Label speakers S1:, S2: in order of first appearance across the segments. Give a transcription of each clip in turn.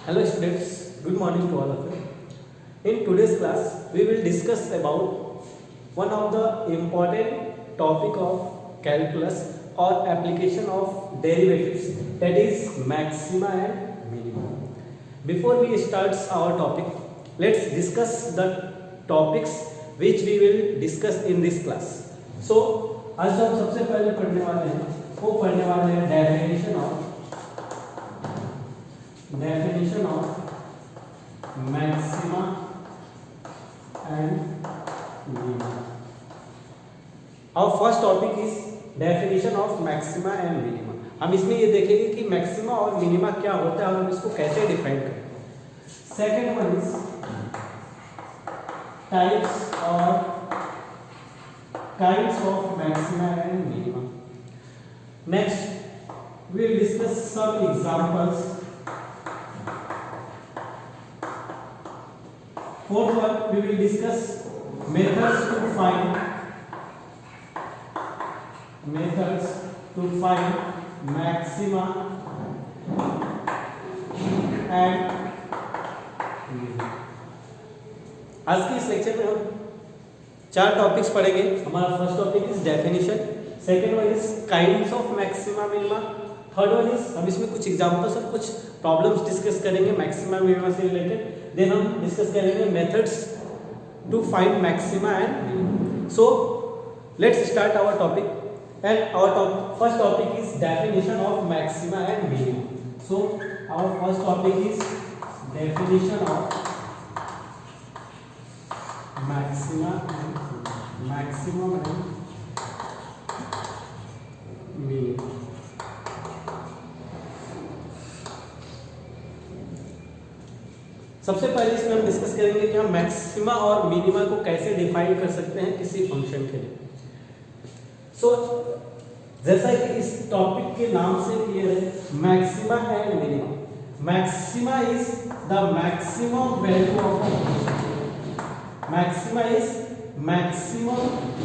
S1: Hello students, good morning to all of you. In today's class, we will discuss about one of the important topic of calculus or application of derivatives, that is maxima and minima. Before we start our topic, let's discuss the topics which we will discuss in this class. So, आज जो हम सबसे पहले पढ़ने वाले हैं वो पढ़ने वाले हैं definition of maxima and minima. Our first topic is definition of maxima and minima. हम इसमें ये देखेंगे कि मैक्सिमा और मिनिमा क्या होता है और हम इसको कैसे डिफाइन करें. सेकेंड वन इज टाइप्स और kinds of maxima and minima. Next, we will discuss some examples. Fourth one, we will discuss methods to find maxima and minima. आज के इस लेक्चर में हम चार टॉपिक्स पढ़ेंगे. हमारा first topic is definition, second one is kinds of maxima minima, third one is हम इसमें कुछ एग्जांपल्स और कुछ प्रॉब्लम्स डिस्कस करेंगे मैक्सिमा मिनिमा से रिलेटेड. देन हम डिस्कस करेंगे methods to find maxima and minima. So let's start our topic and our first topic is definition of maxima and minima. So our first topic is definition of maximum and minimum. सबसे पहले इसमें हम discuss करेंगे कि हम maxima और minima को कैसे डिफाइन कर सकते हैं किसी फंक्शन के लिए. सो जैसा कि इस टॉपिक के नाम से क्लियर है, maxima and minima. Maxima is the maximum value of a function. Maxima is maximum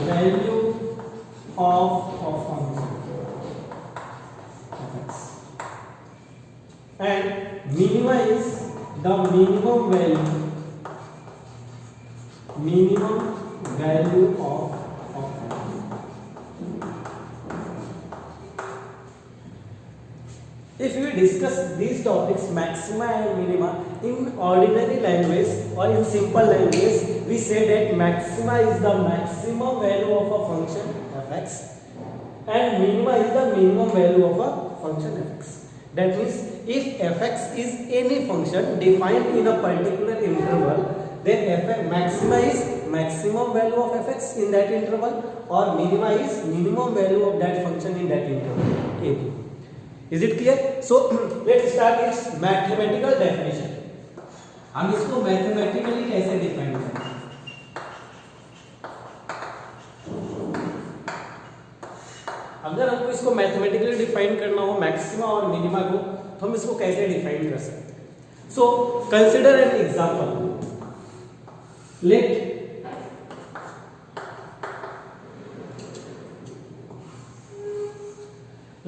S1: value of a function f(x), and minima is the minimum value of a function. If we discuss these topics, maxima and minima, in ordinary language or in simple language, we say that maxima is the maximum value of a function f(x) and minima is the minimum value of a function f(x). That means if f(x) is any function defined in a particular interval, then maxima is maximum value of f(x) in that interval or minima is minimum value of that function in that interval a2. Is it clear? So let's start its mathematical definition. हम इसको mathematically कैसे define करें. अगर हमको इसको mathematically define करना हो maxima और मिनिमा को, तो हम इसको कैसे डिफाइन कर सकते हैं. So consider an example.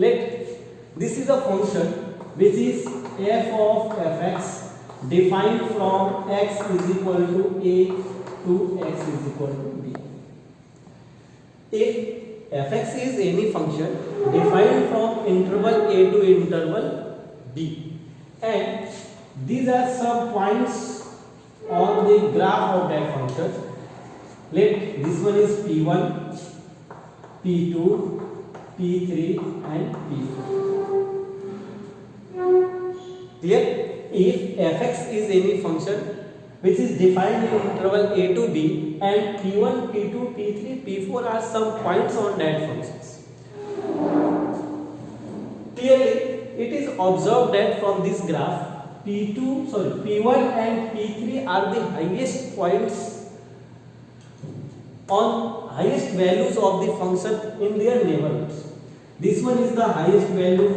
S1: let this is a function which is f of fx defined from x is equal to a to x is equal to b. If fx is any function defined from interval a to interval b and these are some points on the graph of that function. Let this one is p1, p2, p3 and p4. Clear? If fx is any function which is defined in interval a to b and p1, p2, p3, p4 are some points on that functions. Clearly, it is observed that from this graph p1 and p3 are the highest points on highest values of the function in their neighborhoods. This one is the highest value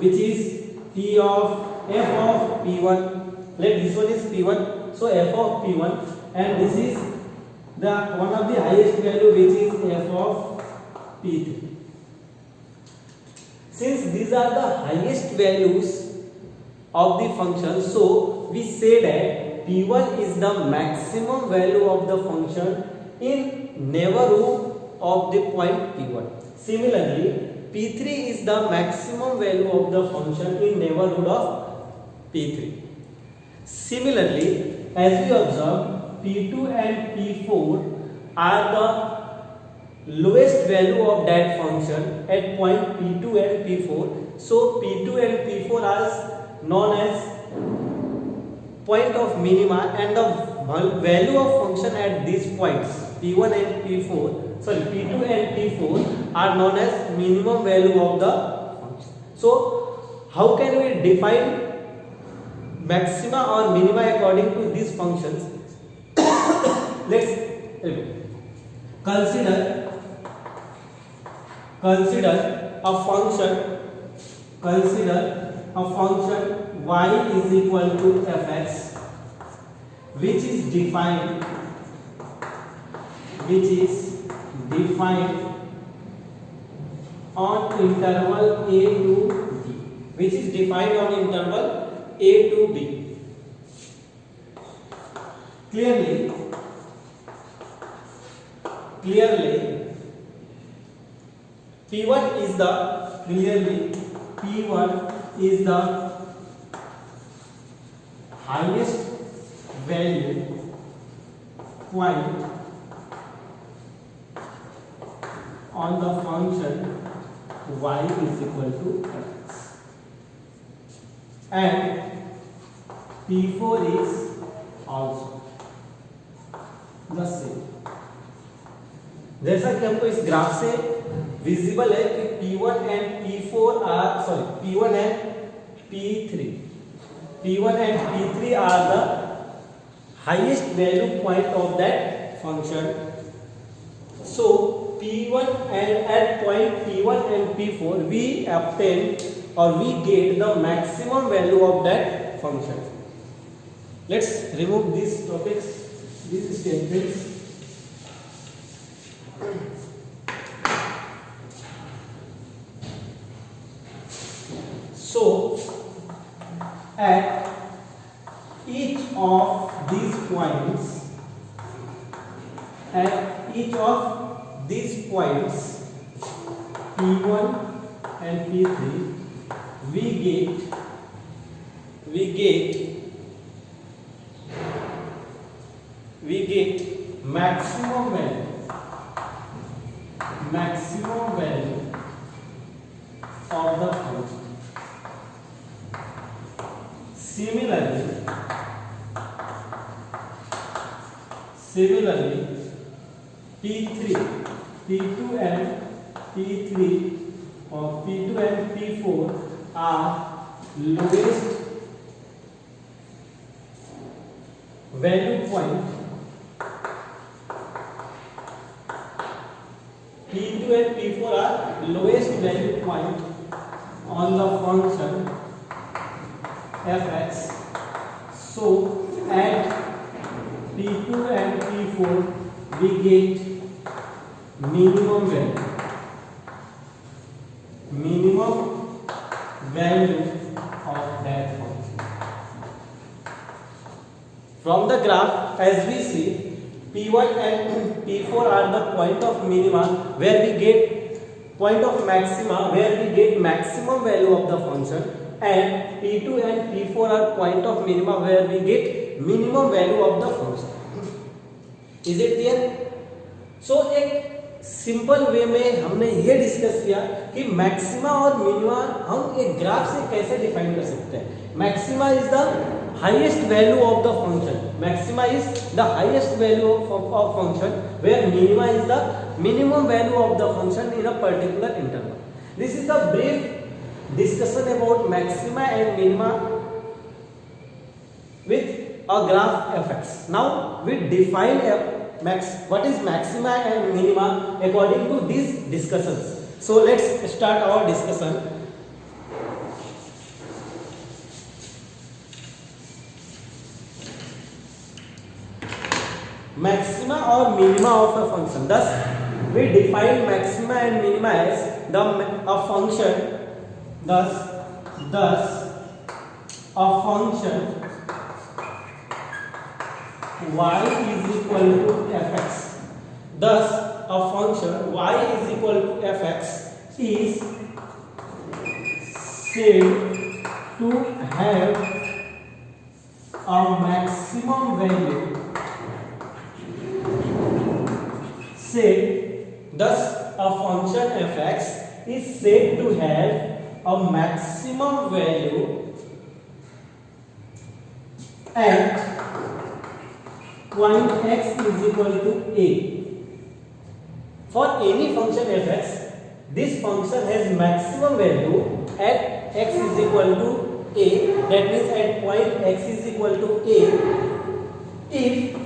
S1: which is f of p1. Let this one is p1, so f of p1, and this is the one of the highest value which is f of p3. Since these are the highest values of the function. So we say that P1 is the maximum value of the function in neighborhood of the point P1. Similarly, P3 is the maximum value of the function in neighborhood of P3. Similarly, as we observe, P2 and P4 are the lowest value of that function at point P2 and P4. So P2 and P4 are known as point of minima, and the value of function at these points P1 and P4, sorry, P2 and P4 are known as minimum value of the function. So how can we define maxima or minima according to these functions? Let's consider a function. Consider a function y is equal to fx, which is defined on interval a to b, which is defined on interval a to b. Clearly P1 is the highest value point on the function y is equal to fx, and P4 is also the same. जैसा कि हमको इस graph से visible है कि P1 and P4 are, sorry, P1 and P3 are the highest value point of that function. So P1 and at point P1 and P4 we obtain or we get the maximum value of that function. Let's remove these topics, these statements. So at each of these points, P1 and P3, we get maximum value of the function. Similarly, P3, P2 and P3 or P2 and P4 are lowest value point. P2 and P4 are lowest value point on the function fx. So at P2 and P4 we get minimum value of that function. From the graph, as we see, P1 and P4 are the point of minima where we get point of maxima where we get maximum value of the function, and P2 and P4 are point of minima where we get minimum value of the function. Is it clear? So एक simple way में हमने ये discuss किया कि maxima और minima हम एक graph से कैसे डिफाइन कर सकते हैं. Maxima is the highest value of the function. Maxima is the highest value of function where minima is the minimum value of the function in a particular interval. This is the brief discussion about maxima and minima with a graph fx. Now we define what is maxima and minima according to these discussions. So let's start our discussion. Maxima or minima of a function. Thus we define maxima and minima as a function. Thus a function y is equal to fx. Thus, a function y is equal to fx is said to have a maximum value. Thus, a function fx is said to have a maximum value at point x is equal to a. For any function fx, this function has maximum value at x is equal to a. That means at point x is equal to a, if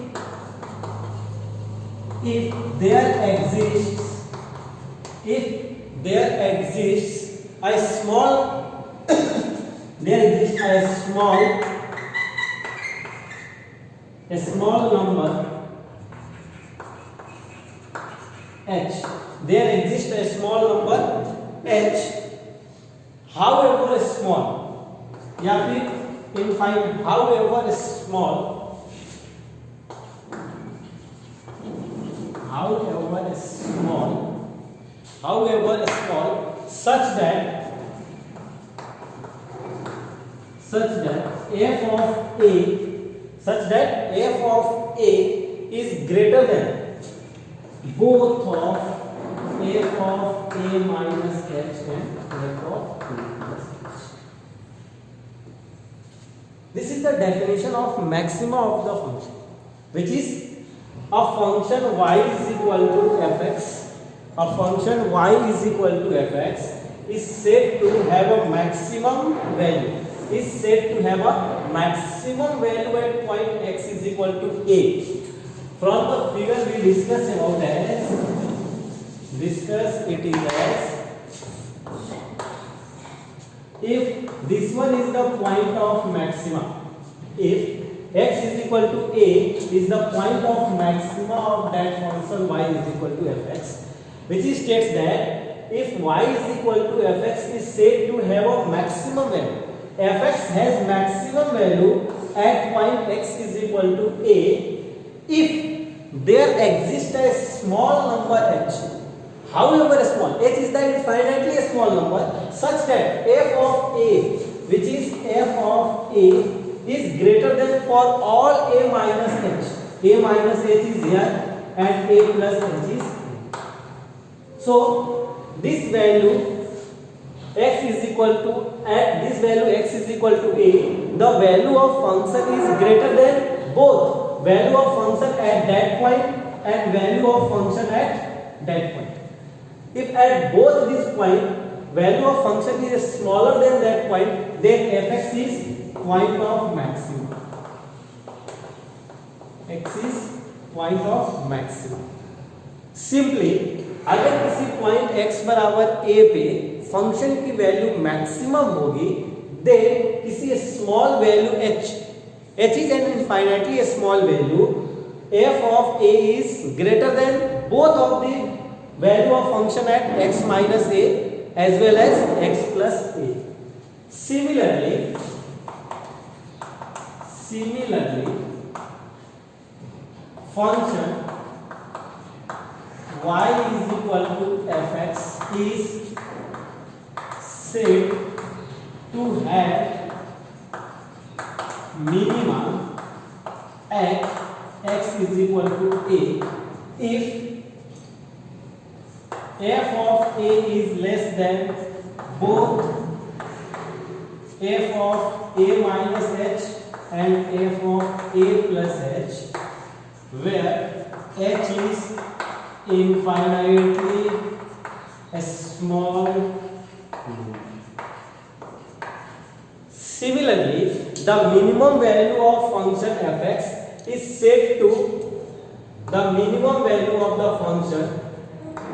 S1: there exists a small number h. There exists a small number h, however small, या फिर infinite, however small, such that f of a is greater than both of f of a minus h and f of a plus h. This is the definition of maxima of the function, which is a function y is equal to fx. A function y is equal to fx is said to have a maximum value. At point x is equal to a. From the figure we discuss it is as, if this one is the point of maxima, if x is equal to a is the point of maxima of that function y is equal to fx, which states that if y is equal to fx is said to have a maximum value. Fx has maximum value at point x is equal to a if there exists a small number h, however small, h is the infinitely small number, such that f of a, which is f of a, is greater than for all a minus h. A minus h is here and a plus h is here. So this value x is equal to, at this value x is equal to a, the value of function is greater than both value of function at that point and value of function at that point. If at both this point value of function is smaller than that point, then fx is point of maximum. X is point of maximum. Simply, अगर किसी point x बराबर a पे function की value maximum होगी, then किसी small value h is an infinitely small value, f of a is greater than both of the value of function at x minus a as well as x plus a. Similarly, function y is equal to fx is said to have minima at x is equal to a if f of a is less than both f of a minus h and f of a plus h, where h is infinitely small. Similarly, the minimum value of function fx is said to, the minimum value of the function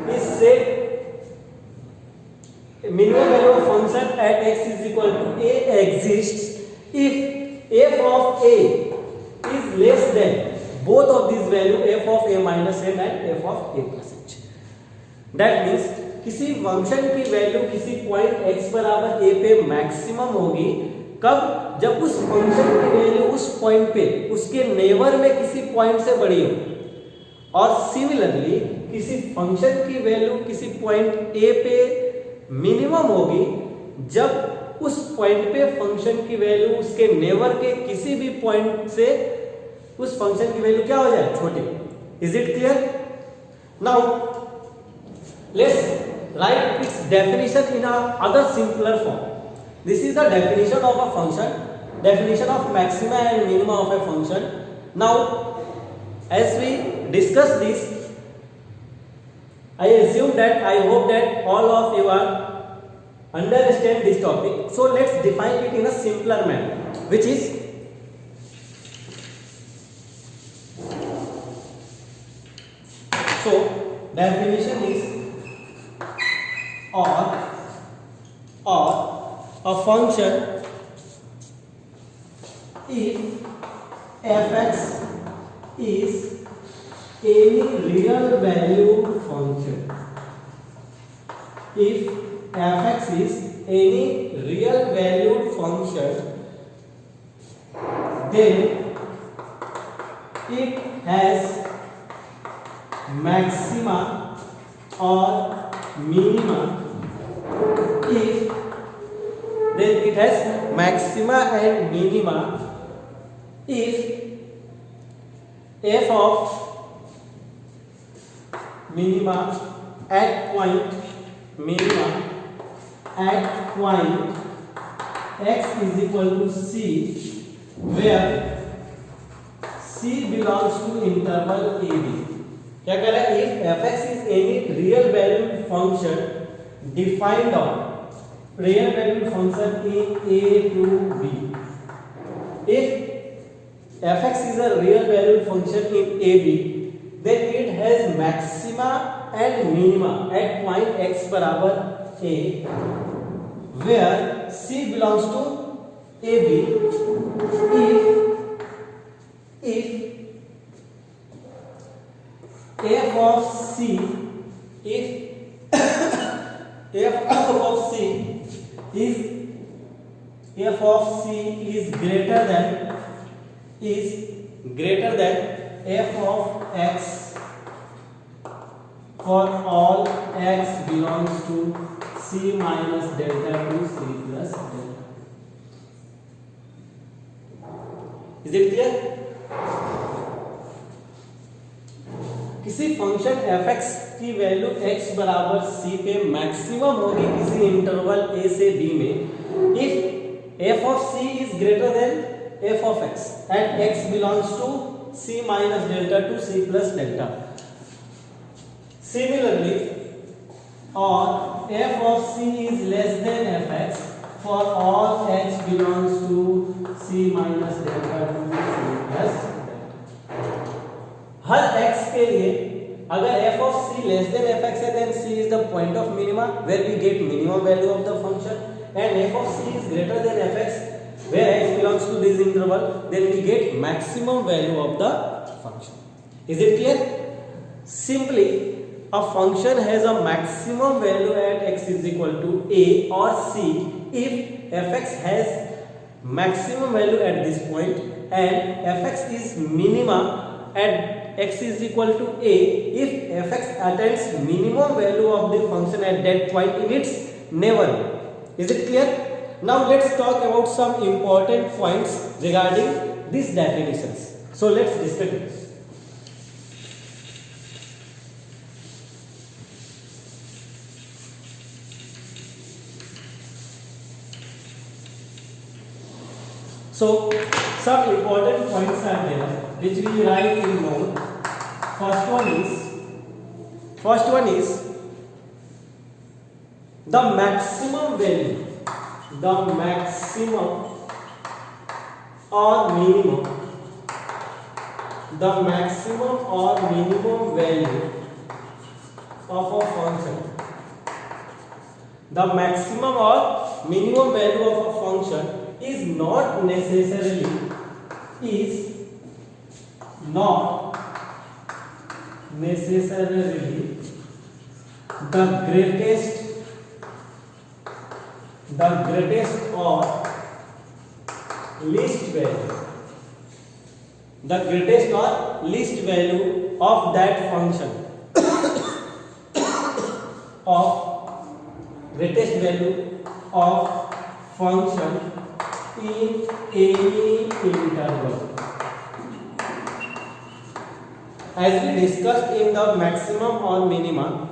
S1: is said, minimum value of function at x is equal to a exists if f of a is less than both of these value f of a minus n and f of a plus h. That means किसी function की value किसी point x बराबर a पे maximum होगी कब? जब उस function की वैल्यू उस पॉइंट पे उसके नेबर में किसी पॉइंट से बड़ी हो। और सिमिलरली किसी फंक्शन की वैल्यू किसी पॉइंट ए पे मिनिमम होगी जब उस पॉइंट पे फंक्शन की वैल्यू उसके नेबर के किसी भी पॉइंट से उस फंक्शन की वैल्यू क्या हो जाए? छोटी। Is it clear? Now let's write it's definition in other simpler form. This is the definition of a function, definition of maxima and minima of a function. Now, as we discuss this, I assume that I hope that all of you are understand this topic. So let's define it in a simpler manner, which is so definition is or a function if fx is any real valued function. If fx is any real valued function, then it has maxima or minima. If then it has maxima and minima if f of minima at point x is equal to c, where c belongs to interval ab. क्या कह रहा है? If fx is any real valued function defined on real valued function in a to b. If fx is a real valued function in ab, then it has maxima and minima at point x बराबर a, where c belongs to ab. If f of c is greater than f of x for all x belongs to c minus delta to c plus delta. Is it clear? किसी function fx की value x बराबर c पे maximum होगी किसी interval a से b में if f of c is greater than f of x and x belongs to c minus delta to c plus delta. Similarly, or f of c is less than fx for all x belongs to c minus delta to c plus delta. Her x के लिए अगर f of c less than fx है, then c is the point of minima where we get minimum value of the function, and f of c is greater than fx where x belongs to this interval, then we get maximum value of the function. Is it clear? Simply, a function has a maximum value at x is equal to a or c if fx has maximum value at this point and fx is minima at x is equal to a if fx attains minimum value of the function at that point in its neighborhood. Is it clear? Now let's talk about some important points regarding these definitions. So let's discuss this. So some important points are there which we write in note. First one is the maximum value, the maximum or minimum, the maximum or minimum value of a function. The maximum or minimum value of a function is not necessarily the greatest or least value, the greatest or least value of that function, of greatest value of function in any interval. As we discussed in the maximum or minima,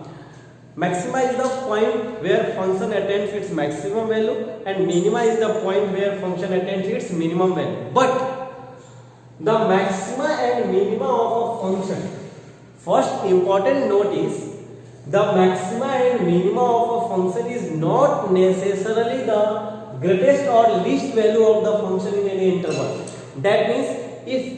S1: maxima is the point where function attains its maximum value and minima is the point where function attains its minimum value. But the maxima and minima of a function, first important note is the maxima and minima of a function is not necessarily the greatest or least value of the function in any interval. That means if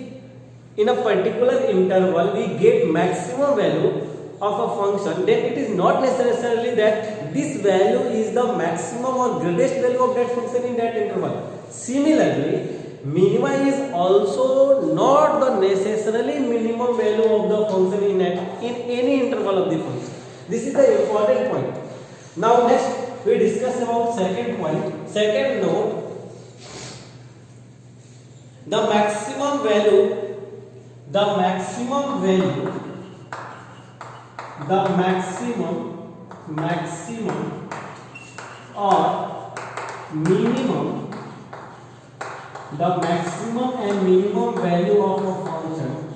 S1: in a particular interval we get maximum value of a function, then it is not necessarily that this value is the maximum or greatest value of that function in that interval. Similarly, minima is also not the necessarily minimum value of the function in any interval of the function. This is the important point. Now next we discuss about second point. Second note, the maximum value or minimum, the maximum and minimum value of a function,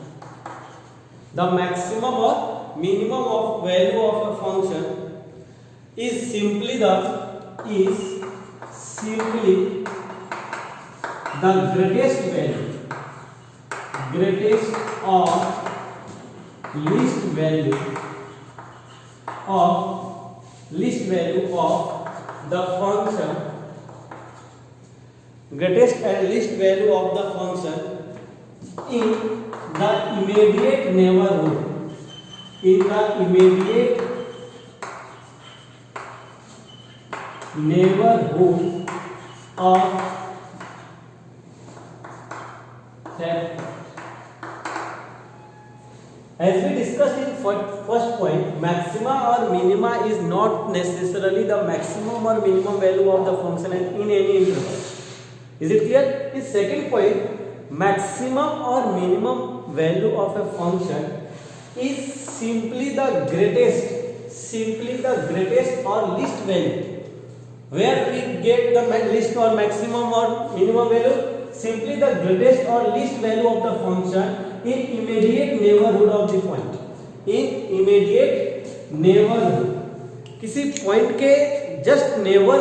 S1: the maximum or minimum of value of a function is simply the greatest value, greatest or least value of the function, greatest and least value of the function in the immediate neighborhood, in the immediate neighborhood of that. As we discussed in first point, maxima or minima is not necessarily the maximum or minimum value of the function in any interval. Is it clear? In second point, maximum or minimum value of a function is simply the greatest or least value. Where we get the least or maximum or minimum value? Simply the greatest or least value of the function in immediate neighborhood of the point. In immediate neighborhood, किसी point के just neighbour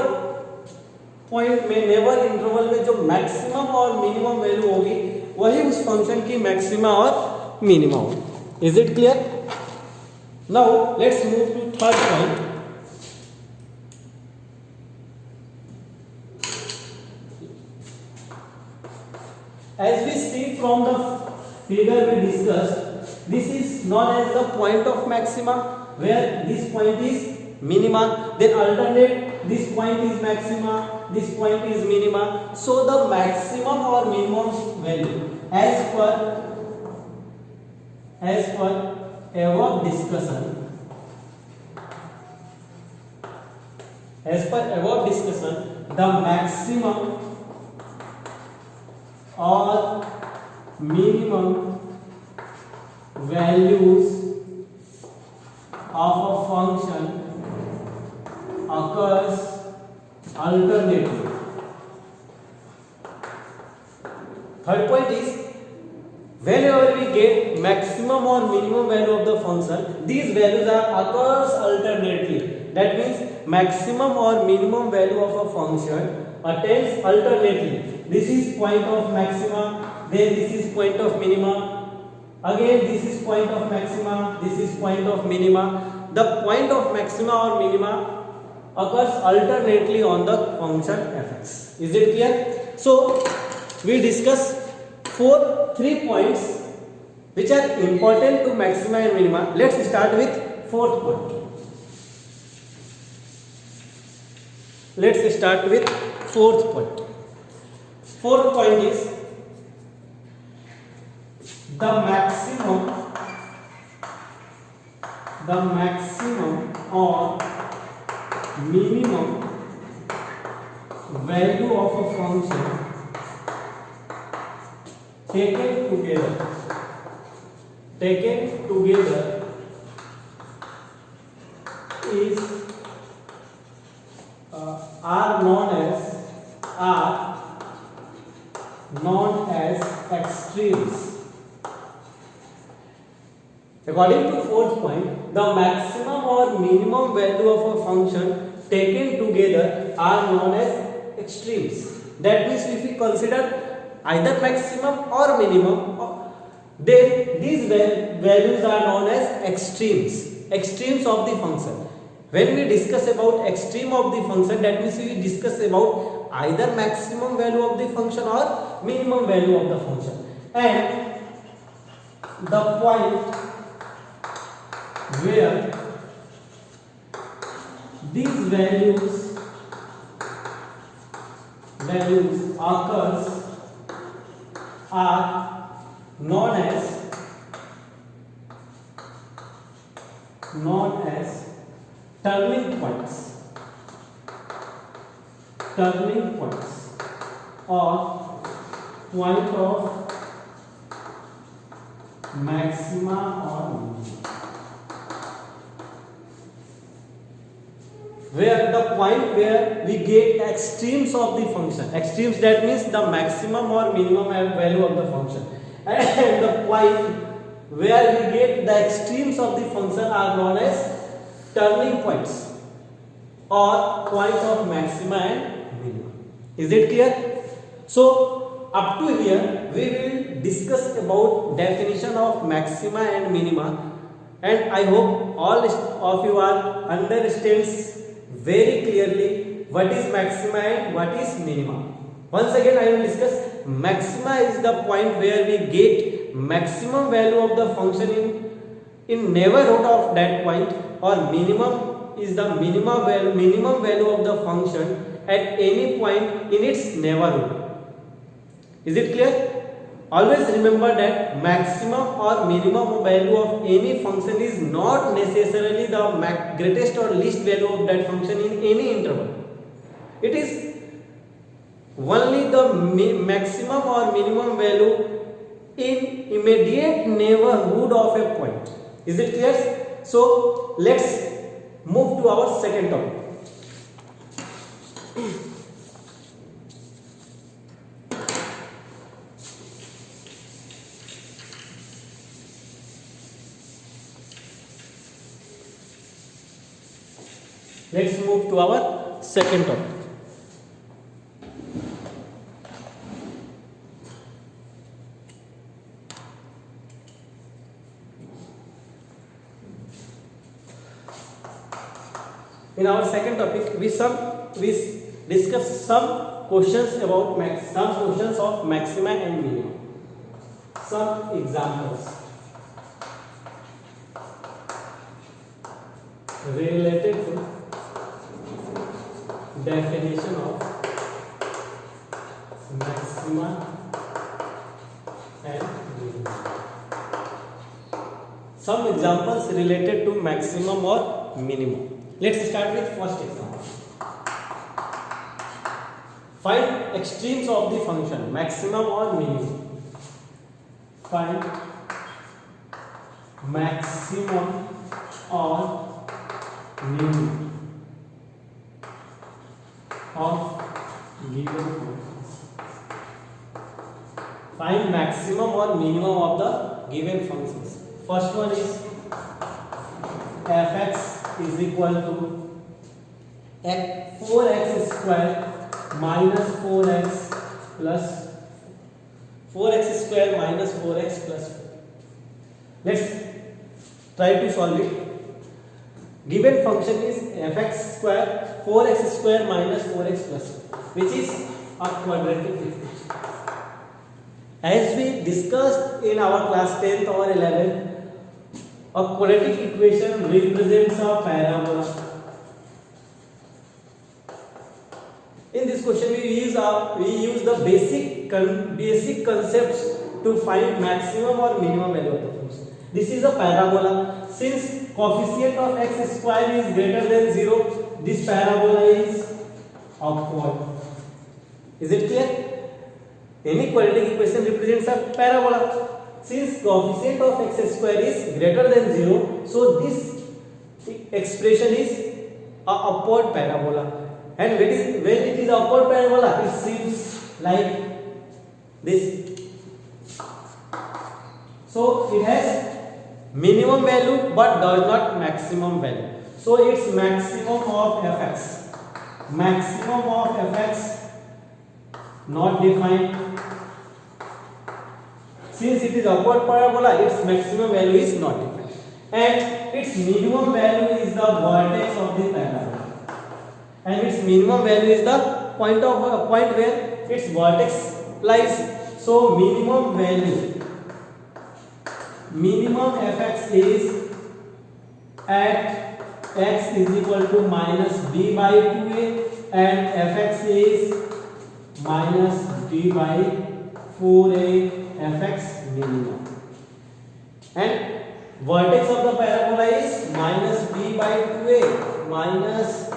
S1: point में, neighbour interval में जो maximum और minimum value होगी वही उस function की मैक्सिमा और मिनिमा होगी. Is it clear? Now let's move to third point. As we see from the figure we discussed, this is known as the point of maxima, where this point is minima, then alternate this point is maxima, this point is minima. So the maximum or minimum value as per above discussion, the maximum or minimum values of a function occurs alternately. Third point is, whenever we get maximum or minimum value of the function, these values occurs alternately. That means maximum or minimum value of a function attains alternately. This is point of maxima, then this is point of minima, again this is point of maxima, this is point of minima. The point of maxima or minima occurs alternately on the function fx. Is it clear? So we discuss three points which are important to maxima and minima. Let's start with fourth point. Let's start with fourth point. Fourth point is the maximum or minimum value of a function taken together is are known as extremes. According to fourth point, the maximum or minimum value of a function taken together are known as extremes. That means if we consider either maximum or minimum, then these values are known as extremes of the function. When we discuss about extreme of the function, that means we discuss about either maximum value of the function or minimum value of the function. And the point where these values occurs are known as turning points or point of maxima or minima, where the point where we get extremes of the function. Extremes, that means the maximum or minimum value of the function, and the point where we get the extremes of the function are known as turning points or point of maxima and minima. Is it clear? So up to here we will discuss about definition of maxima and minima, and I hope all of you are understands very clearly what is maxima and what is minima. Once again I will discuss. Maxima is the point where we get maximum value of the function in neighborhood of that point, or minimum is the minimum value of the function at any point in its neighborhood. Is it clear? Always remember that maximum or minimum value of any function is not necessarily the greatest or least value of that function in any interval. It is only the maximum or minimum value in immediate neighborhood of a point. Is it clear? So let's move to our second topic. Let's move to our second topic. In our second topic, we discuss some questions about some questions of maxima and minima. Some examples related to definition of maxima and minima. Some examples related to maximum or minimum. Let's start with first example. Find extremes of the function, maximum or minimum. Find maximum or minimum of given functions. Find maximum or minimum of the given functions. First one is fx is equal to 4x square minus 4x plus 4x square minus 4x plus 4. Let's try to solve it. Given function is fx square 4x square minus 4x plus 4, which is a quadratic equation. As we discussed in our class 10th or 11th, a quadratic equation represents a parabola. In this question, we use the basic concepts to find maximum or minimum value of the function. This is a parabola. Since coefficient of x square is greater than 0, this parabola is upward. Is it clear? Any quadratic equation represents a parabola. Since coefficient of x square is greater than 0, so this expression is a upward parabola. And when it is upward parabola, it seems like this. So it has minimum value but does not maximum value. So its maximum of fx, not defined. Since it is upward parabola, its maximum value is not defined, and its minimum value is the vertex of the parabola, and its minimum value is the point where its vertex lies. So minimum fx is at x is equal to minus b by 2a, and fx is minus b by 4a, fx minimum, and vertex of the parabola is minus b by 2a minus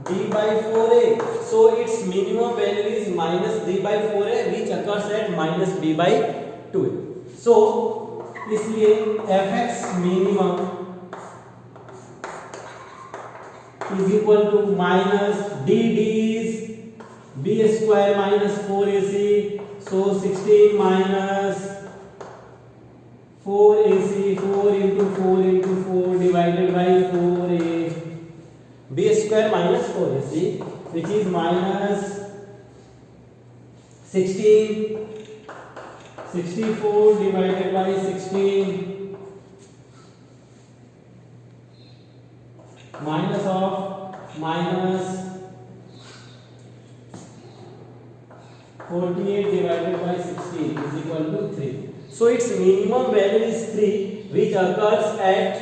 S1: b by 4a. So its minimum value is minus b by 4a, which occurs at minus b by 2a. So इसलिए fx minimum is equal to minus d is b square minus 4ac. So 16 minus 4ac, 4 into 4 divided by 4a, b square minus 4ac, which is minus 64 divided by 16 minus of minus 48 divided by 16 is equal to 3. So its minimum value is 3, which occurs at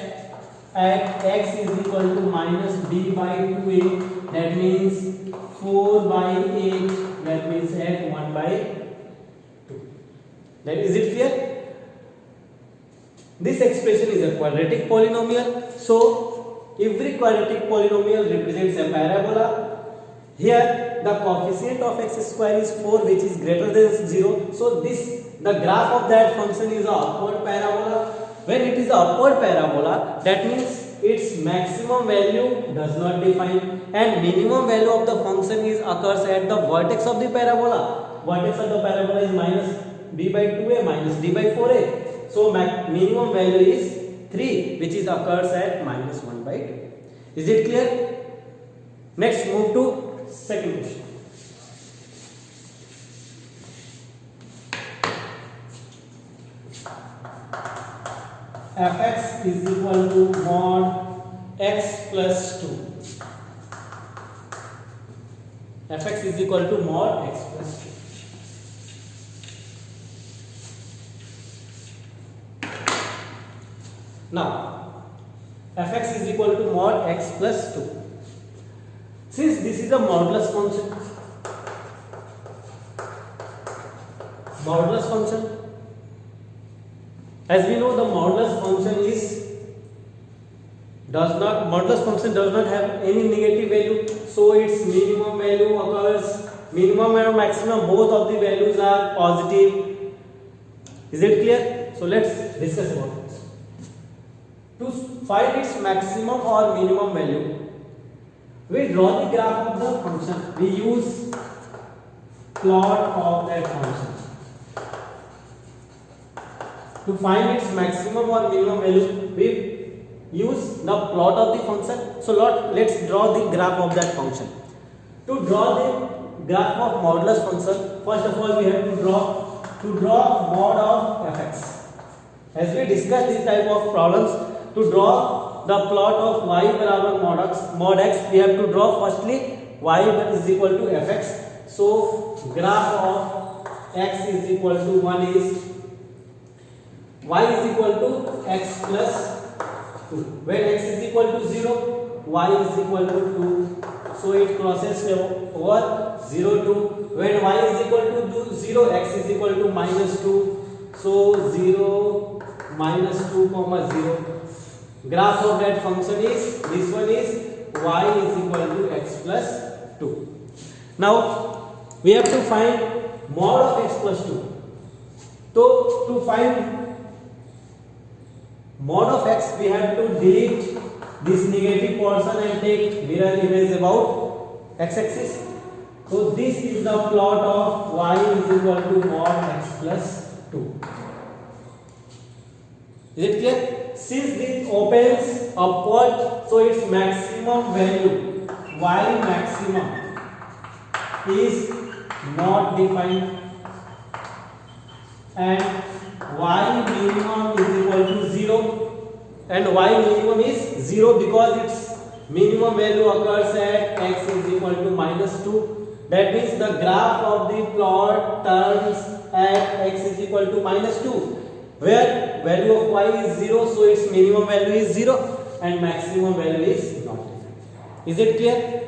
S1: x is equal to minus b by 2a, that means 4 by 8, that means at 1 by 2. That is it clear? This expression is a quadratic polynomial. So every quadratic polynomial represents a parabola. Here the coefficient of x square is 4, which is greater than 0. So the graph of that function is a upward parabola. When it is a upward parabola, that means its maximum value does not define, and minimum value of the function occurs at the vertex of the parabola. Vertex of the parabola is minus b by 2a minus d by 4a. So minimum value is 3, which occurs at minus 1 by 2. Is it clear? Next, move to second question. Fx is equal to mod x plus 2. Fx is equal to mod x plus 2. Now, fx is equal to mod x plus 2. Since this is a modulus function, as we know, the modulus function does not have any negative value, so its minimum value occurs, minimum and maximum, both of the values are positive. Is it clear? So let's discuss about this. To find its maximum or minimum value, we draw the graph of the function. We use plot of that function. To find its maximum or minimum value, we use the plot of the function. So let's draw the graph of that function. To draw the graph of modulus function, first of all we have to draw mod of fx. As we discussed this type of problems, to draw the plot of y barabar mod x, we have to draw firstly y is equal to fx. So graph of x is equal to 1 is y is equal to x plus 2. When x is equal to 0, y is equal to 2. So it crosses over 0 to. When y is equal to 0, x is equal to minus 2. So 0 minus 2 comma 0. Graph of that function is, this one is y is equal to x plus 2. Now we have to find mod of x plus 2. So to find mod of x, we have to delete this negative portion and take mirror image about x-axis. So this is the plot of y is equal to mod x plus 2. Is it clear? Since this opens upward, so its maximum value y maximum is not defined and y minimum is equal to 0, and y minimum is 0 because its minimum value occurs at x is equal to -2. That means the graph of the plot turns at x is equal to -2, where value of y is 0, so its minimum value is 0 and maximum value is not defined. Is it clear?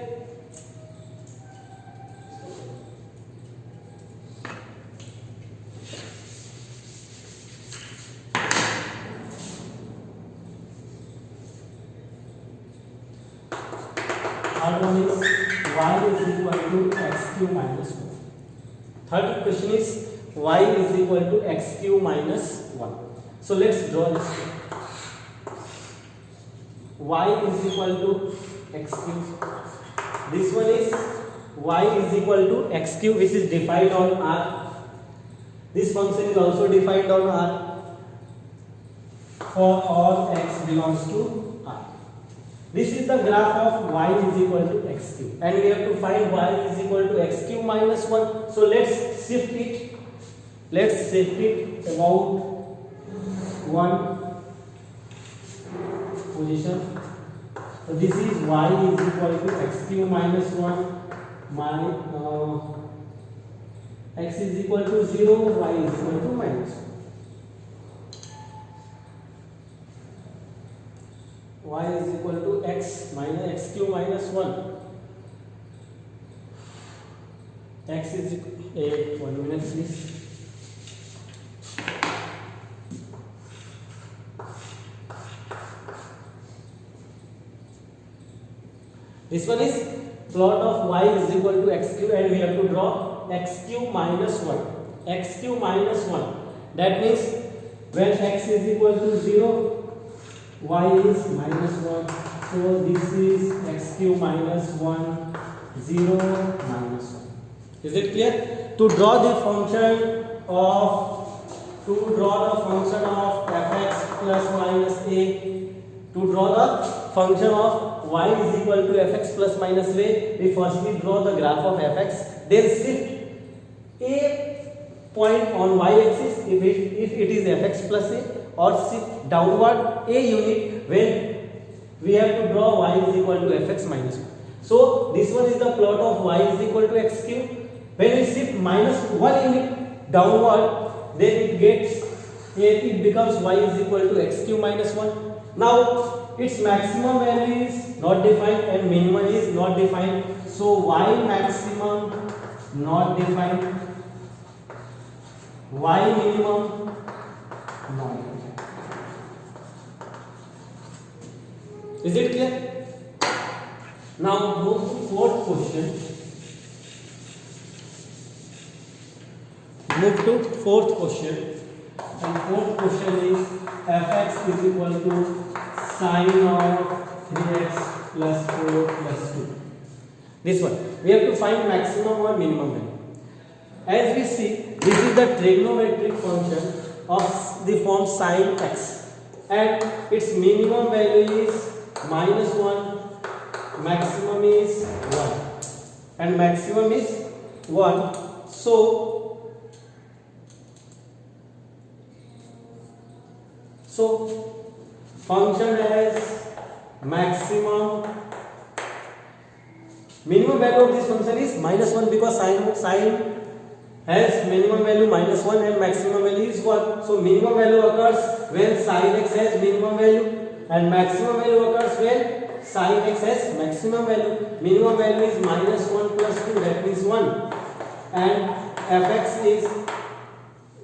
S1: Third one is y is equal to x cube minus 1. Third question is y is equal to x cube minus 1. So let's draw this. Y is equal to x cube. This one is y is equal to x cube, which is defined on R. This function is also defined on R for all x belongs to R. This is the graph of y is equal to x cube, and we have to find y is equal to x cube minus 1. So let's shift it. Let's shift it about one position. So this is y is equal to x cube minus 1 x is equal to 0, y is equal to minus 1. Y is equal to x minus x cube minus 1. X is equal 1 minute please. This one is plot of y is equal to x cube, and we have to draw x cube minus 1. X cube minus 1. That means when x is equal to 0, y is minus 1. So this is x cube minus 1, 0, minus 1. Is it clear? To draw the function of fx plus minus a, to draw the function of y is equal to fx plus minus a, we firstly draw the graph of fx, then shift a point on y-axis if it is fx plus a, or shift downward a unit when we have to draw y is equal to fx minus 1. So this one is the plot of y is equal to x cube. When we shift minus 1 unit downward, then it becomes y is equal to x cube minus 1. Now its maximum value is not defined and minimum is not defined. So y maximum not defined, y minimum not defined. Is it clear? Now move to fourth question. Move to fourth question, and fourth question is fx is equal to sine of 3x plus 4 plus 2. This one we have to find maximum or minimum value. As we see, this is the trigonometric function of the form sine x, and its minimum value is minus 1, maximum is 1, and maximum is 1. So function has maximum, minimum value of this function is minus 1 because sine has minimum value minus 1 and maximum value is 1. So minimum value occurs when sine x has minimum value, and maximum value occurs when sine x has maximum value. Minimum value is minus 1 plus 2, that means 1, and fx is,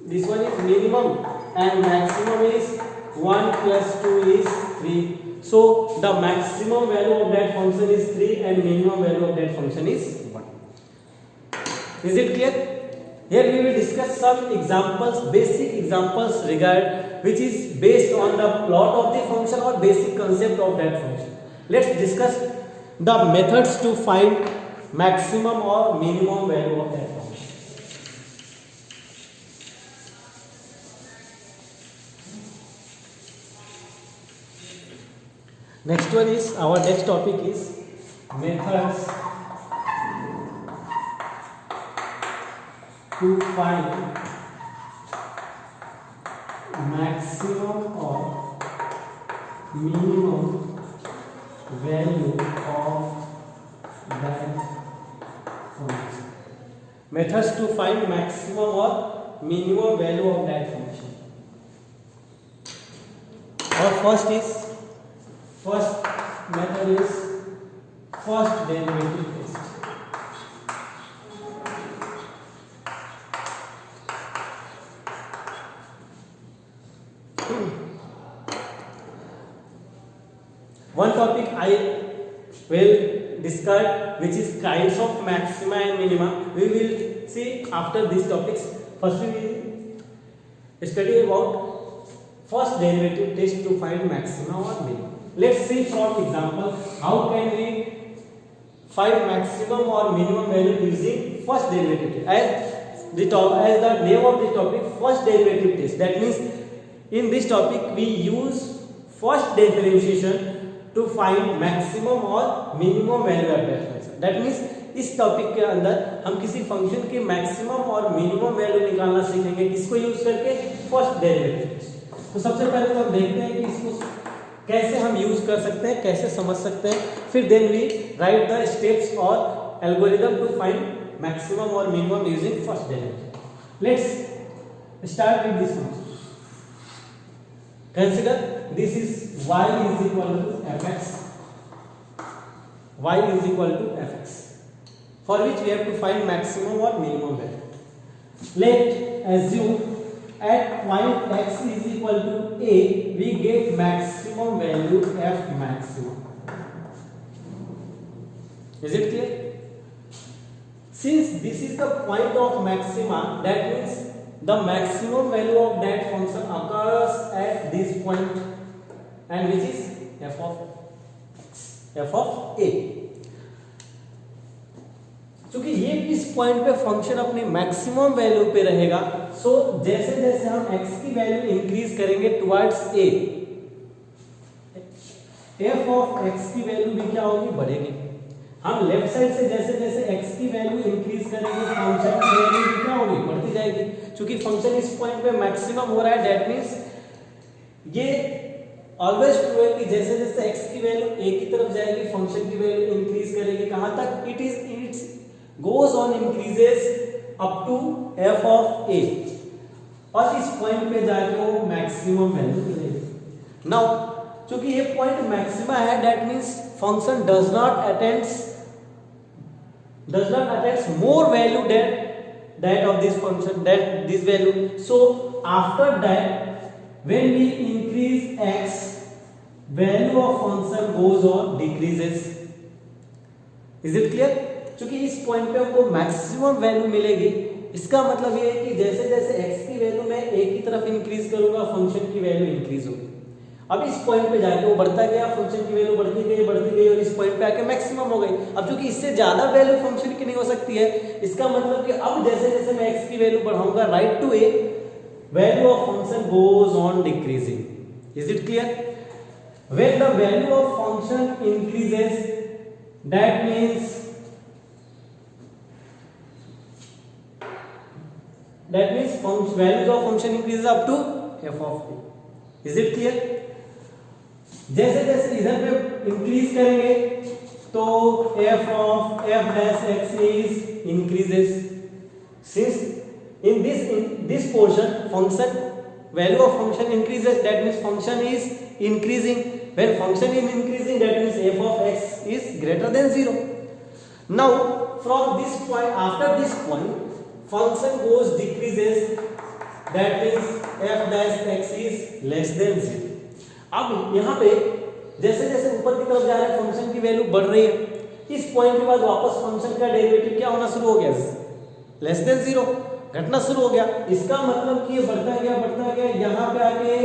S1: this one is minimum, and maximum is 1 plus 2 is 3. So the maximum value of that function is 3 and minimum value of that function is 1. Is it clear? Here we will discuss some examples, basic examples regard which is based on the plot of the function or basic concept of that function. Let's discuss the methods to find maximum or minimum value of that function. Next one is, our next topic is methods to find maximum or minimum value of that function. Methods to find maximum or minimum value of that function. Our first method is first derivative test. One topic I will discuss, which is kinds of maxima and minima. We will see after these topics. First we will study about first derivative test to find maxima or minima. Let's see from example how can we find maximum or minimum value using first derivative test. As the name of the topic, first derivative test. That means in this topic we use first differentiation to find maximum और minimum value of that function. That means इस topic के अंदर हम किसी function की maximum और minimum value निकालना सीखेंगे, किसको यूज करके, फर्स्ट डेरिवेटिव। तो सबसे पहले तो हम देखते हैं कि इसको कैसे हम यूज कर सकते हैं, कैसे समझ सकते हैं, फिर then we write the steps और एल्गोरिथम टू फाइंड मैक्सिमम और minimum using first derivative. Let's start with this function. Consider this is y is equal to fx. Y is equal to fx, for which we have to find maximum or minimum value. Let assume at point x is equal to a, we get maximum value f maximum. Is it clear? Since this is the point of maxima, that means the maximum value of that function occurs at this point, and which is f of x, f of a. क्योंकि ये इस point पे function अपनी maximum value पे रहेगा, सो जैसे जैसे हम x की वैल्यू इंक्रीज करेंगे towards a, f of x की वैल्यू भी क्या होगी, बढ़ेगी। हम लेफ्ट साइड से जैसे जैसे x की वैल्यू इंक्रीज करेंगे, फंक्शन की वैल्यू भी क्या होगी, बढ़ती जाएगी। क्योंकि फंक्शन इस पॉइंट पे मैक्सिमम हो रहा है, दैट मींस ये ऑलवेज ट्रू है कि जैसे जैसे x की वैल्यू a की तरफ जाएगी, फंक्शन की वैल्यू इंक्रीज करेगी, कहां तक, it's goes on increases up to f of a, और इस पॉइंट पे जाके वो मैक्सिमम वैल्यू मिलेगी। नाउ क्योंकि ये पॉइंट मैक्सिमा है, that means function does not attends more value than that of this function, that this value. So after that, when we increase x, value of function goes on decreases. Is it clear? क्योंकि इस point पे हमको maximum value मिलेगी, इसका मतलब ये है कि जैसे जैसे x की वैल्यू मैं a की तरफ इंक्रीज करूंगा, फंक्शन की वैल्यू इंक्रीज होगी। अब इस पॉइंट पे जाके वो बढ़ता गया, फंक्शन की वैल्यू बढ़ती गई और इस पॉइंट पे आके मैक्सिमम हो गई। अब क्योंकि इससे ज्यादा वैल्यू फंक्शन की नहीं हो सकती है, इसका मतलब कि अब जैसे जैसे मैं x की वैल्यू बढ़ाऊंगा right to a, value of function goes on decreasing. Is it clear? When the value of function increases, that means values of function increases up to f of a. Is it clear? जैसे जैसे इधर पे increase करेंगे तो f of f dash x is increases. Since in this portion function value of function increases, that means function is increasing. When function is increasing, that means f of x is greater than 0. Now from this point, after this point, function goes decreases, that means f dash x is less than 0. अब यहाँ पे जैसे जैसे ऊपर की तरफ जा रहे हैं, फंक्शन की वैल्यू बढ़ रही है, इस पॉइंट के बाद वापस फंक्शन का डेरिवेटिव क्या होना शुरू हो गया, लेस देन 0 घटना शुरू हो गया। इसका मतलब कि ये बढ़ता गया यहाँ पे आके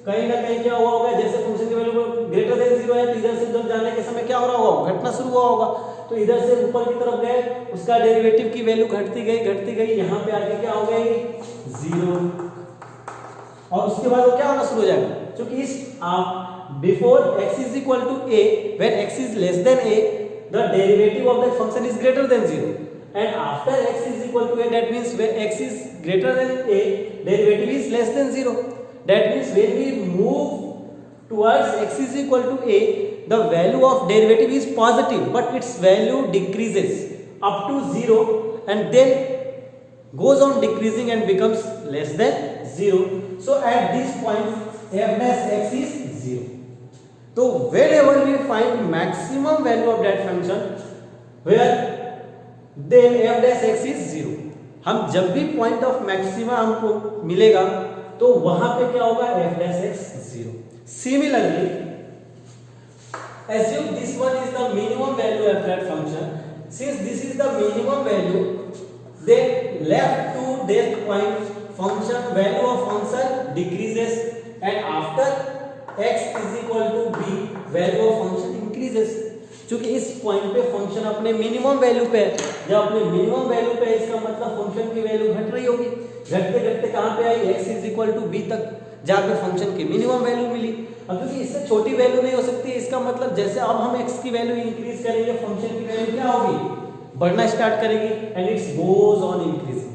S1: कहीं ना कहीं क्या हुआ होगा, जैसे फंक्शन की वैल्यू ग्रेटर देन 0 है तो इधर से उधर जाने के समय क्या हो रहा होगा, घटना शुरू हुआ होगा। तो इधर से ऊपर की तरफ गए, उसका डेरिवेटिव की वैल्यू घटती गई, यहाँ पे आके क्या हो गई 0, और उसके बाद वो क्या होना शुरू हो जाएगा, क्योंकि इस before x is equal to a, when x is less than a, the derivative of that function is greater than 0, and after x is equal to a, that means when x is greater than a, derivative is less than 0. That means when we move towards x is equal to a, the value of derivative is positive, but its value decreases up to 0 and then goes on decreasing and becomes less than 0. So at this point f dash x is 0. So whenever we find maximum value of that function where then f dash x is 0, हम जब भी point of maxima हमको मिलेगा तो वहां पे क्या होगा, f dash x 0. Similarly, assume this one is the minimum value of that function. Since this is the minimum value, then left to that point function value of function decreases, and after x is equal to b value of function increases. क्योंकि इस point पे function अपने minimum value पे है, जब अपने minimum value पे है इसका मतलब फंक्शन की वैल्यू घट रही होगी, घटते घटते कहां पे आई, x is equal to b तक, जहां पे फंक्शन की मिनिमम वैल्यू मिली। अब क्योंकि इससे छोटी वैल्यू नहीं हो सकती, इसका मतलब जैसे अब हम x की वैल्यू इंक्रीज करेंगे फंक्शन की वैल्यू क्या होगी, बढ़ना स्टार्ट करेगी, and it's goes on increasing.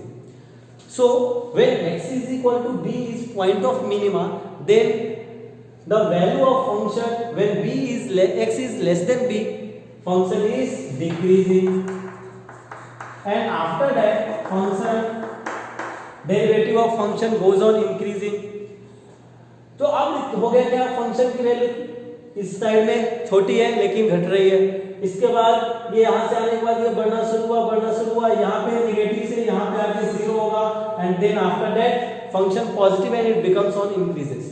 S1: So when x is equal to b is point of minima, then the value of function when b is x is less than b, function is decreasing, and after that function derivative of function goes on increasing. तो अब हो गया क्या, function की value इस side में छोटी है लेकिन घट रही है, इसके बाद ये यहाँ से आने के बाद ये बढ़ना शुरू हुआ, यहाँ पे नेगेटिव से यहाँ पे आके 0 होगा, and then after that function positive and it becomes on increases.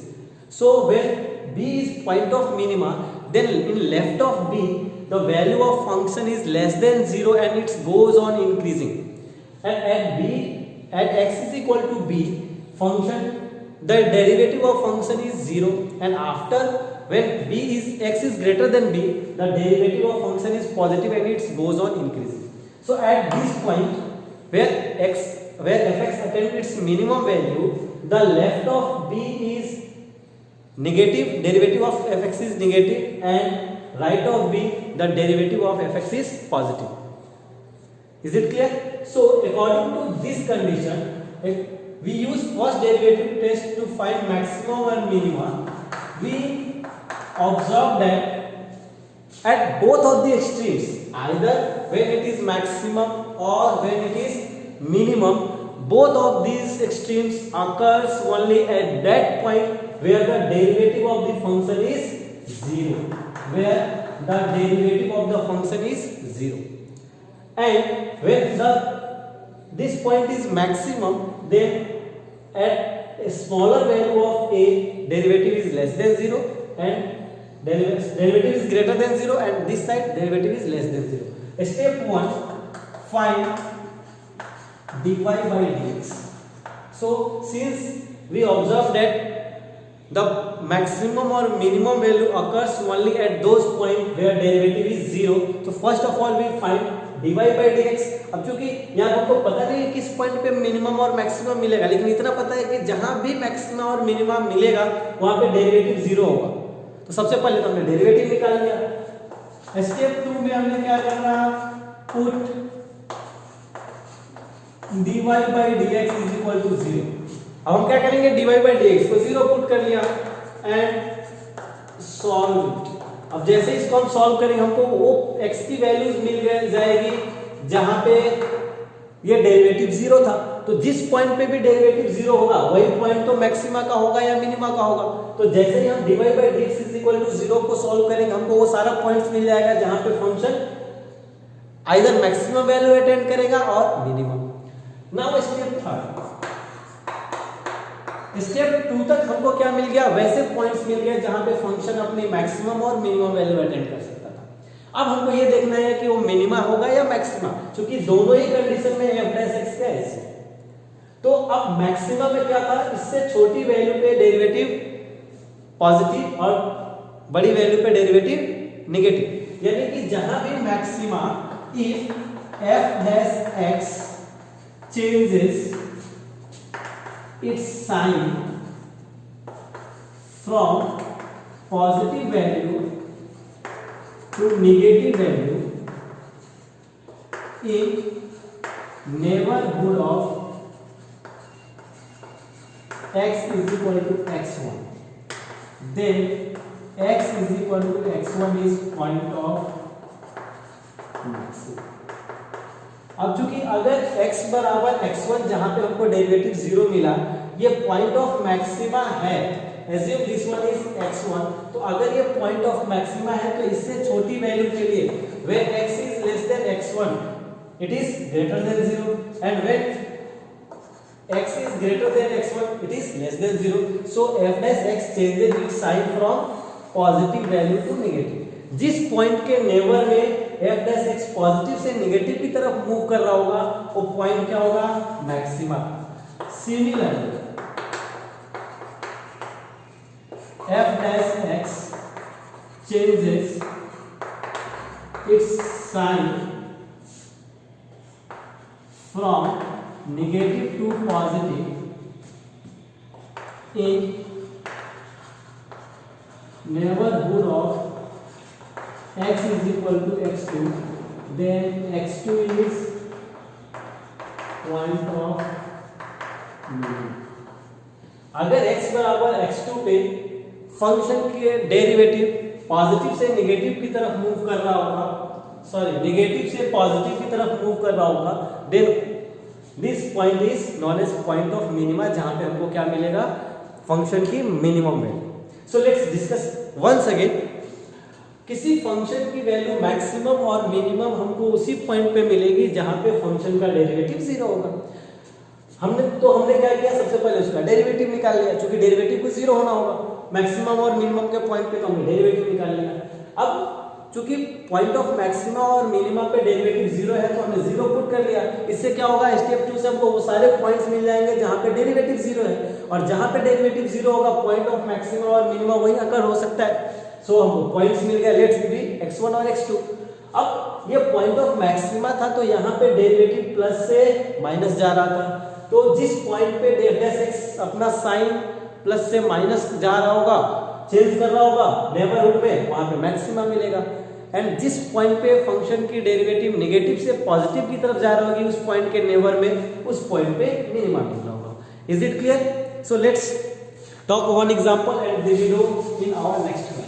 S1: So when b is point of minima, then in left of b the value of function is less than 0 and it goes on increasing, and at x is equal to b function the derivative of function is 0, and after when b is x is greater than b, the derivative of function is positive and it goes on increasing. So at this point where fx attains its minimum value, the left of b is negative, derivative of fx is negative, and right of b the derivative of fx is positive. Is it clear? So according to this condition, we use first derivative test to find maximum and minima. We observe that at both of the extremes, either when it is maximum or when it is minimum, both of these extremes occurs only at that point where the derivative of the function is 0, where the derivative of the function is 0, and when this point is maximum, then at a smaller value of a derivative is less than 0 and derivative is greater than 0, and this side derivative is less than 0. Step 1, find dy by dx. So since we observe that the maximum or minimum value occurs only at those points where derivative is 0, so first of all we find dy by dx. अब चूंकि यहाँ हमको पता नहीं है किस point पे minimum और मैक्सिमम मिलेगा, लेकिन इतना पता है कि जहां भी मैक्सिमम और मिनिमम मिलेगा वहां पे डेरिवेटिव 0 होगा, तो सबसे पहले तो हमने डेरिवेटिव निकाल लिया। स्टेप 2 में हमने क्या करना, put dy by dx is equal to 0. अब हम क्या करेंगे, dy by dx को 0 पुट कर लिया एंड सॉल्व। अब जैसे इसको हम सॉल्व करेंगे हमको वो x की वैल्यूज मिल जाएगी जहां पे ये डेरिवेटिव 0 था, तो जिस पॉइंट पे भी डेरिवेटिव 0 होगा वही पॉइंट तो मैक्सिमा का होगा या मिनिमा का होगा। तो जैसे ही हम dy by dx is equal to 0 को सॉल्व करेंगे हमको वो सारा पॉइंट्स मिल जाएगा जहां पे function either maximum value attend करेगा और मिनिमम। नाउ स्टेप 3, स्टेप 2 तक हमको क्या मिल गया, वैसे पॉइंट्स मिल गए जहां पे फंक्शन अपनी मैक्सिमम और मिनिमम वैल्यू अटेंड कर सकता था। अब हमको ये देखना है कि वो मिनिमा होगा या मैक्सिमा, क्योंकि दोनों ही कंडीशन में f डैश x का ऐसे। तो अब मैक्सिमा में क्या था, इससे छोटी वैल्यू पे डेरिवेटिव पॉजिटिव और बड़ी वैल्यू पे डेरिवेटिव नेगेटिव, यानी कि जहां भी maxima if f dash x changes its sign from positive value to negative value in neighborhood of x is equal to x1, then x is equal to x1 is point of maximum। अब चूंकि अगर x बराबर x1 जहां पे हमको derivative zero मिला, ये point of maxima है, assume this one is x1, तो अगर ये पॉइंट ऑफ मैक्सिमा है तो इससे छोटी वैल्यू के लिए when x is less than x1 it is greater than 0 and when x is greater than x1 it is less than 0, so f dash x changes its sign from positive value to negative। जिस point के neighbour में f dash x positive से negative की तरफ move कर रहा होगा वो पॉइंट क्या होगा, maxima. Similarly f dash x changes its sign from negative to positive in neighborhood of x is equal to x2, then x2 is point of minimum। अगर x बराबर x2 पे फंक्शन के डेरिवेटिव पॉजिटिव से negative की तरफ move कर रहा होगा, सॉरी नेगेटिव से पॉजिटिव की तरफ मूव कर रहा होगा, then this point is known as point of minima, जहां पे हमको क्या मिलेगा, फंक्शन की minimum value. So let's discuss once again. किसी फंक्शन की वैल्यू मैक्सिमम और मिनिमम हमको उसी पॉइंट पे मिलेगी जहां पे फंक्शन का डेरिवेटिव जीरो होगा। हमने क्या किया, सबसे पहले उसका डेरिवेटिव निकाल लिया, क्योंकि डेरिवेटिव को जीरो होना होगा मैक्सिमम और मिनिमम के पॉइंट पे, तो हमने डेरिवेटिव निकाल लिया। अब चूंकि पॉइंट ऑफ मैक्सिमा और मिनिमा पे डेरिवेटिव जीरो है तो हमने जीरो पुट कर लिया। इससे क्या होगा, स्टेप 2 से हमको वो सारे पॉइंट्स मिल जाएंगे जहां पे डेरिवेटिव जीरो है, और जहां पे डेरिवेटिव जीरो होगा पॉइंट ऑफ मैक्सिमा और मिनिमा वहीं अकर हो सकता है। सो हमको पॉइंट्स मिल गए, लेट्स बी x1 और x2। अब ये पॉइंट ऑफ मैक्सिमा था तो यहाँ पे डेरिवेटिव प्लस से माइनस जा रहा था, तो जिस पॉइंट पे f डैश x अपना साइन प्लस से माइनस जा रहा होगा, चेंज कर रहा होगा नेबरहुड में, वहां पे मैक्सिमा मिलेगा। एंड जिस पॉइंट पे फंक्शन की डेरिवेटिव नेगेटिव से पॉजिटिव की तरफ जा रही होगी उस पॉइंट के नेबर में, उस पॉइंट पे मिनिमा मिल रहा होगा। Is it clear? So let's talk one example and we will do in our next class.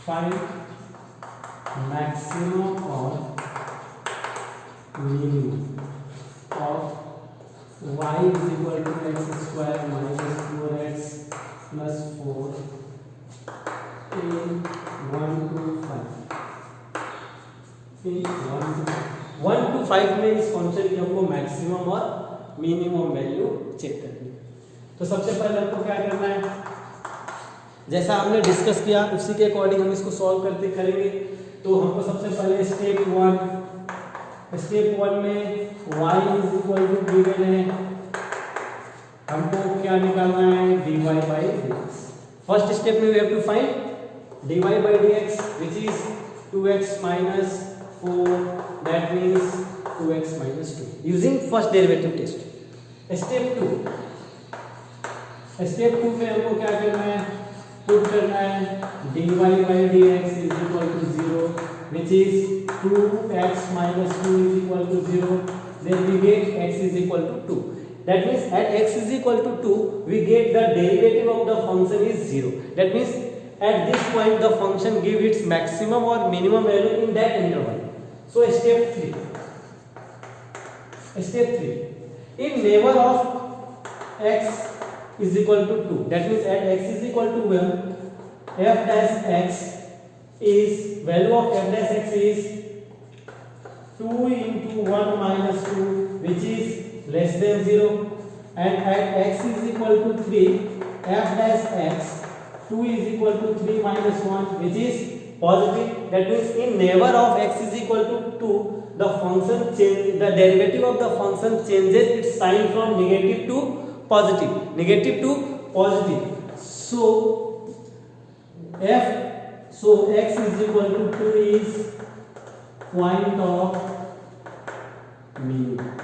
S1: Find maximum or minimum of y is equal to x square minus 4x plus 4 in 1 to 5। in 1 to 5 में इस function की हमको maximum और minimum value check करनी है। तो सबसे पहले हमको क्या करना है, जैसा हमने डिस्कस किया उसी के अकॉर्डिंग हम इसको सॉल्व करते करेंगे। तो हमको सबसे पहले स्टेप 1 में y is equal to given है, हमको क्या निकालना है, dy by dx। First step में we have to find dy by dx which is 2x minus 4, that means 2x minus 2 using first derivative test. Step 2 में हमको क्या करना है, पुट करना है dy by dx is equal to 0 which is 2x minus 2 is equal to 0, then we get x is equal to 2, that means at x is equal to 2 we get the derivative of the function is 0, that means at this point the function give its maximum or minimum value in that interval। So step 3 in neighbor of x is equal to 2, that means at x is equal to 1 f dash x is value of f dash x is 2 into 1 minus 2 which is less than 0, and at x is equal to 3 f dash x 2 is equal to 3 minus 1 which is positive. That means in neighbor of x is equal to 2, the function change, the derivative of the function changes its sign from negative to positive, negative to positive. So x is equal to 2 is point of minimum.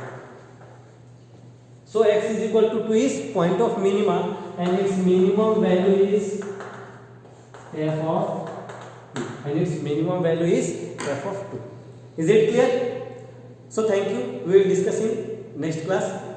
S1: So x is equal to 2 is point of minima, and its minimum value is f of 2, and its minimum value is f of 2. Is it clear? So thank you. We will discuss in next class.